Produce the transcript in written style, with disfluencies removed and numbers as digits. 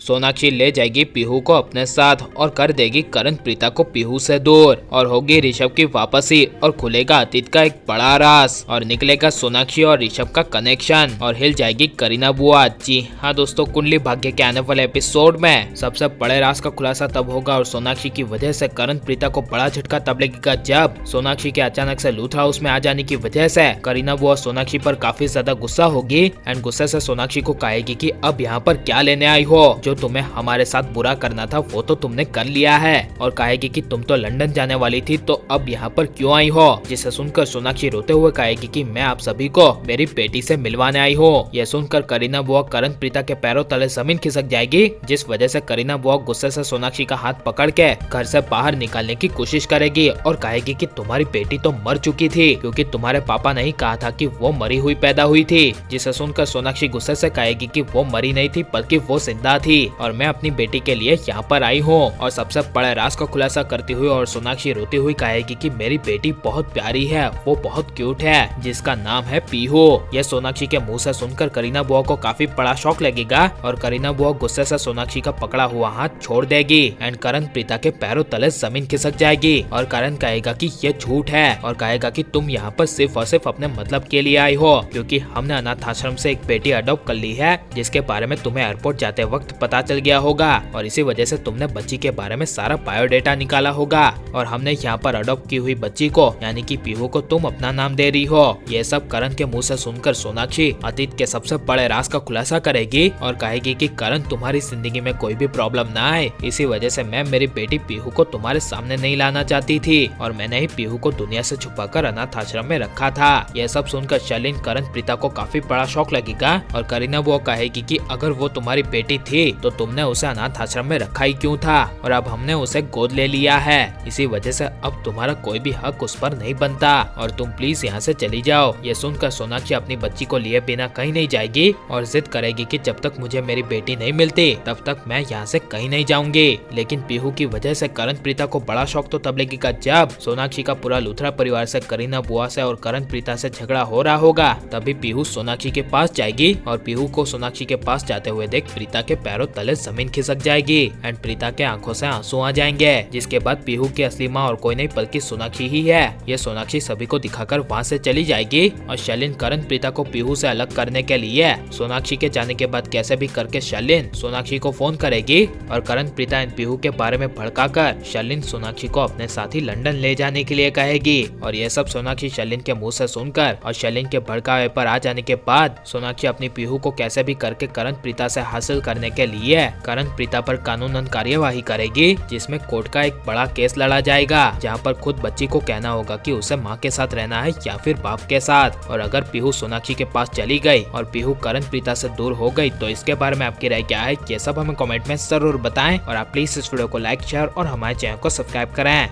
सोनाक्षी ले जाएगी पीहू को अपने साथ और कर देगी करण प्रीता को पीहू से दूर और होगी ऋषभ की वापसी और खुलेगा अतीत का एक बड़ा राज और निकलेगा सोनाक्षी और ऋषभ का कनेक्शन और हिल जाएगी करीना बुआ। जी हाँ दोस्तों, कुंडली भाग्य के आने वाले एपिसोड में सबसे बड़े राज का खुलासा तब होगा और सोनाक्षी की वजह से करण प्रीता को बड़ा झटका तब लगेगा जब सोनाक्षी के अचानक से लूथरा हाउस में आ जाने की वजह से करीना बुआ सोनाक्षी पर काफी ज्यादा गुस्सा होगी एंड गुस्से से सोनाक्षी को कहेगी कि अब यहाँ पर क्या लेने आई हो, जो तुम्हें हमारे साथ बुरा करना था वो तो तुमने कर लिया है, और कहेगी कि तुम तो लंदन जाने वाली थी तो अब यहाँ पर क्यों आई हो। जिसे सुनकर सोनाक्षी रोते हुए कहेगी कि मैं आप सभी को मेरी बेटी से मिलवाने आई हूँ। यह सुनकर करीना बुआ करण प्रीता के पैरों तले जमीन खिसक जाएगी, जिस वजह से करीना बुआ गुस्से से सोनाक्षी का हाथ पकड़ के घर से बाहर निकालने की कोशिश करेगी और कहेगी कि तुम्हारी बेटी तो मर चुकी थी क्योंकि तुम्हारे पापा ने ही कहा था कि वो मरी हुई पैदा हुई थी। जिसे सुनकर सोनाक्षी गुस्से से कहेगी कि वो मरी नहीं थी बल्कि वो जिंदा थी और मैं अपनी बेटी के लिए यहाँ पर आई हूँ। और सबसे बड़े राज का खुलासा करती हुई और सोनाक्षी रोती हुई कहेगी कि मेरी बेटी बहुत प्यारी है, वो बहुत क्यूट है, जिसका नाम है पीहू। यह सोनाक्षी के मुंह से सुनकर करीना बुआ को काफी बड़ा शौक लगेगा और करीना बुआ गुस्से से सोनाक्षी का पकड़ा हुआ हाथ छोड़ देगी एंड करण प्रीता के पैरों तले जमीन खिसक जाएगी और करण कहेगा कि ये झूठ है और कहेगा कि तुम यहाँ पर सिर्फ और सिर्फ अपने मतलब के लिए आई हो क्योंकि हमने अनाथ आश्रम से एक बेटी अडॉप्ट कर ली है जिसके बारे में तुम्हें एयरपोर्ट जाते वक्त पता चल गया होगा और इसी वजह से तुमने बच्ची के बारे में सारा बायोडेटा निकाला होगा और हमने यहाँ पर अडॉप्ट की हुई बच्ची को यानी कि पीहू को तुम अपना नाम दे रही हो। ये सब करण के मुंह से सुनकर सोनाक्षी अतीत के सबसे बड़े राज का खुलासा करेगी और कहेगी कि करण तुम्हारी जिंदगी में कोई भी प्रॉब्लम ना आए, इसी वजह से मैं मेरी बेटी पीहू को तुम्हारे सामने नहीं लाना चाहती थी और मैंने ही पीहू को दुनिया से छुपाकर अनाथ आश्रम में रखा था। यह सब सुनकर शर्लिन करण प्रीता को काफी बड़ा शौक लगेगा और करीना वो कहेगी कि अगर वो तुम्हारी बेटी थी तो तुमने उसे अनाथ आश्रम में रखा ही क्यों था और अब हमने उसे गोद ले लिया है, इसी वजह से अब तुम्हारा कोई भी हक उस पर नहीं बनता और तुम प्लीज यहाँ से चली जाओ। ये सुनकर सोनाक्षी अपनी बच्ची को लिए बिना कहीं नहीं जाएगी और जिद करेगी कि जब तक मुझे मेरी बेटी नहीं मिलती तब तक मैं यहाँ से कहीं नहीं जाऊंगी। लेकिन पीहू की वजह से करण प्रीता को बड़ा शौक तो तब लगेगा जब सोनाक्षी का पूरा लूथरा परिवार से करीना बुआ से और करण प्रीता से झगड़ा हो रहा होगा। तभी पीहू सोनाक्षी के पास जाएगी और पीहू को सोनाक्षी के पास जाते हुए देख प्रीता के पैरों तले जमीन खिसक जाएगी एंड प्रीता के आंखों से आंसू आ जाएंगे, जिसके बाद पीहू की असली माँ और कोई नहीं बल्कि सोनाक्षी ही है। ये सोनाक्षी सभी को दिखाकर वहाँ से चली जाएगी और शर्लिन करण प्रीता को पीहू से अलग करने के लिए सोनाक्षी के जाने के बाद कैसे भी करके शर्लिन सोनाक्षी को फोन करेगी और करण प्रीता एंड पीहू के बारे में भड़काकर शर्लिन सोनाक्षी को अपने साथ ही लंदन ले जाने के लिए कहेगी और यह सब सोनाक्षी शर्लिन के मुंह से सुनकर और शर्लिन के भड़कावे पर आ जाने के बाद सोनाक्षी अपनी पीहू को कैसे भी करके करण प्रीता से हासिल करने के लिए करण प्रीता पर कानूनन कार्यवाही करेगी, जिसमें कोर्ट का एक बड़ा केस लड़ा जाएगा जहां पर खुद बच्ची को कहना होगा कि उसे मां के साथ रहना है या फिर बाप के साथ। और अगर पीहू सोनाक्षी के पास चली गई और पीहू करण प्रीता से दूर हो गई तो इसके बारे में आपकी राय क्या है, ये सब हमें कमेंट में जरूर बताएं और आप प्लीज इस वीडियो को लाइक शेयर और हमारे चैनल को सब्सक्राइब करें।